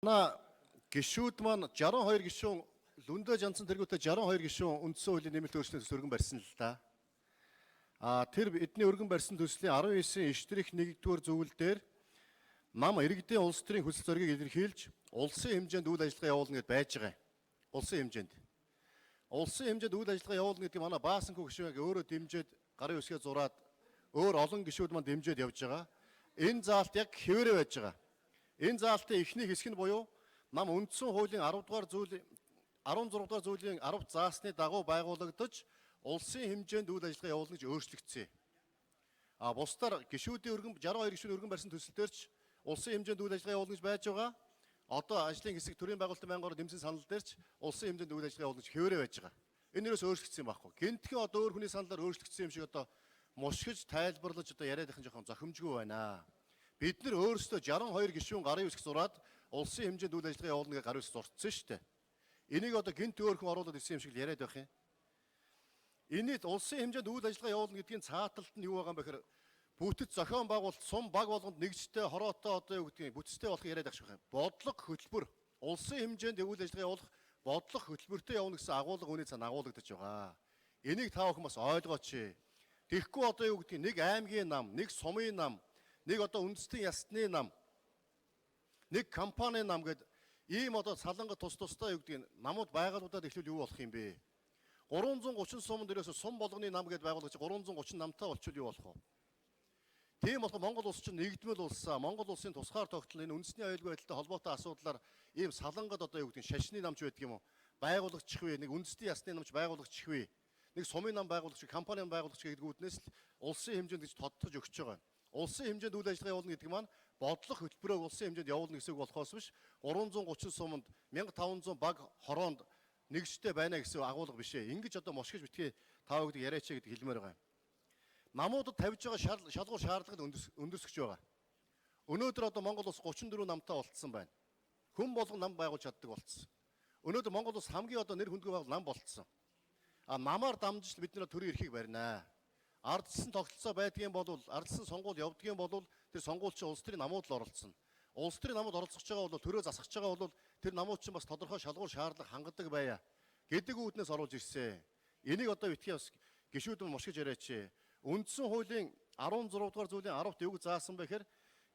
Манай гишүүд маань 62 гишүүн Лүндэ Жанцсан тэргүүтээ 62 гишүүн үндсэн хуулийн нэмэлт өөрчлөлтөд өргөн барьсан л да. Тэр эдний өргөн барьсан төслийн 19-ийн эштрэх 1-р зүйл дээр нам иргэдийн улс төрийн хүсэл зоригийг илэрхийлж улсын хэмжээнд үйл ажиллагаа явуулна гэд байж байгаа. Улсын хэмжээнд. Улсын хэмжээнд үйл ажиллагаа явуулна гэдгийг манай Баасанхүү гишүүн өөрөө дэмжиж гарын үсгээ зураад өөр олон гишүүд маань дэмжиж явж байгаа. Энэ заалт яг хэвээрээ байж байгаа. Энэ заалтын эхний хэсэг нь буюу нам үндсэн хуулийн 10 дугаар зүйлийн 16 дугаар зүйлийн 10 заасны дагуу байгуулагдаж улсын хэмжээнд үйл ажиллагаа явуулна гэж өөрчлөгдсөн. Бусдаар гишүүдийн өргөн 62 гишүүний өргөн барьсан төсөлтөөр ч улсын хэмжээнд үйл ажиллагаа явуулна гэж байж байгаа. Одоо ажлын хэсэг төрийн байгуулалтын байнгаар дэмжсэн санал дээр ч улсын хэмжээнд үйл ажиллагаа явуулна гэж хэвээрээ байж байгаа. Энэ юус өөрчлөгдсөн байхгүй. Гэнтхэн одоо өөр хүний саналаар өөрчлөгдсөн юм шиг одоо мушгиж тайлбарлаж одоо яриад их жоохон зохимжгүй байна. Бид нар өөрсдөө 62 гишүүн гарын үсэг зураад улсын хэмжээнд үйл ажиллагаа явуулна гэж гарын үсэг зурцсан шүү дээ. Энийг одоо гинт өөрхөн оруулаад ирсэн юм шиг л яриад байх юм. Энийг улсын хэмжээнд үйл ажиллагаа явуулна гэдгийн цааталт нь юу байгаа юм бэ гэхээр бүтэц зохион байгуулалт сум баг болгонд нэгжтэй хороотой одоо юу гэдгийг бүтцтэй болох яриад байх шиг байна. Бодлого хөтөлбөр улсын хэмжээнд үйл ажиллагаа явуулах бодлого хөтөлбөртэй явна гэсэн агуулга үүний цаана агуулгадж байгаа. Энийг та бүхэн бас ойлгооч. Тэгэхгүй одоо юу гэдгийг нэг аймгийн нам, нэг сумын нам, нэг одоо үндэстэн ясны нам, нэг компани нам гэдэг ийм одоо саланга тус тустай юу гэдгийг намууд байгууллагуудад эхлүүл юу болох юм бэ? 330 сум дээрээс сум болгоны нам гэдээ байгууллагч 330 намтай болчихвол юу болох вэ? Тийм болохоор Монгол улс чинь нэгдмэл улсаа Монгол улсын тусгаар тогтол энэ үндэсний аюулгүй байдалтай холбоотой асуудлаар ийм салангад одоо юу гэдэг шашны намч байдаг юм уу? Байгуулагчих вэ? Нэг үндэсний ясны намч байгуулагчих вэ? Нэг сумын нам байгуулагч, компани нам байгуулагч гэдэг үүднээс л улсын хэмжээнд гэж тодтож өгч байгаа. Улсын хэмжээнд үйл ажиллагаа явуулна гэдэг маань бодлого хөтөлбөрөөр улсын хэмжээнд явуулна гэсэн үг болохоос биш 330 суманд 1500 баг хороонд нэгжтэй байна гэсэн агуулга биш ээ. Ингэж одоо мошгиж битгий таа гэдэг яриач гэдэг хэлмээр байгаа юм. Намуудад тавьж байгаа шалгуур шаардлагыг өндөрсгөж байгаа. Өнөөдөр одоо Монгол улс 34 намтай болцсон байна. Хүн болгон нам байгуулж чаддаг болцсон. Өнөөдөр Монгол улс хамгийн одоо нэр хүндгүй байгуул нам болцсон. Намаар дамжиж бид нэр төрийн эрхийг барина. Ардчсан тогтолцоо байдгийн бол ардчсан сонгуул явдгийн бол тэр сонгуульч улс төрийн намууд л оролцсон. Улс төрийн намууд оролцож байгаа бол төрөө засгаж байгаа бол тэр намууд чинь бас тодорхой шалгуур шаардлага хангадаг байя гэдэг үүднээс оруулж ирсэн. Энийг одоо битгий бас гишүүд нь мушгиж яриач. Үндсэн хуулийн 16 дугаар зүйлийн 10-т юг заасан бэ гэхээр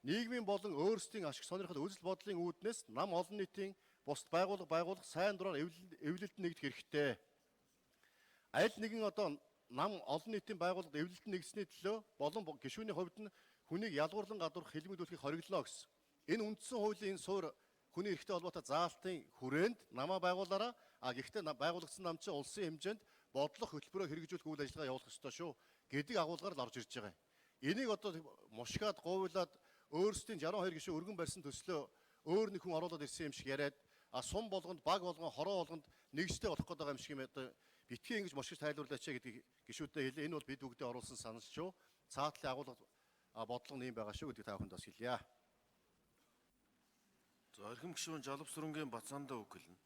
нийгмийн болон өөрсдийн ашиг сонирхол үзэл бодлын үүднээс нам олон нийтийн бусд байгууллага сайн дураар эвлэлд нэгдэх хэрэгтэй. Аль нэгэн одоо нам олон нийтийн байгууллагад эвлэлд нэгдсэний төлөө болон гишүүний хувьд нь хүнийг ялгуурлан гадуурх хэлмэдүүлэхийг хориглоно гэсэн. Энэ үндсэн хуулийн суур хүний эрхтэй холбоотой заалтын хүрээнд намаа байгуулаараа гэхдээ байгуулагдсан нам чинь улсын хэмжээнд бодлого хөтөлбөрөөр хэрэгжүүлэх үйл ажиллагаа явуулах ёстой шүү гэдэг агуулгаар л орж ирж байгаа. Энийг одоо мушгаад говьлаад өөрсдийн 62 гишүүн өргөн барьсан төслөө өөр нэг хүн оруулаад ирсэн юм шиг яриад сум болгонд баг болгон хороо болгонд нэгжтэй болох гэдэг юм шиг юм одоо битгий ингэж мушгиж тайлбарлаач гэдгийг гишүүдэд хэлээ. Энэ бол бид бүгдээ оруулсан санал шүү. Цаатлын агуулга бодлого нь юм байгаа шүү гэдгийг та бүхэнд бас хэлье. За эрхэм гишүүн Жалавсүрэнгийн Бацаандаа үг хэлнэ.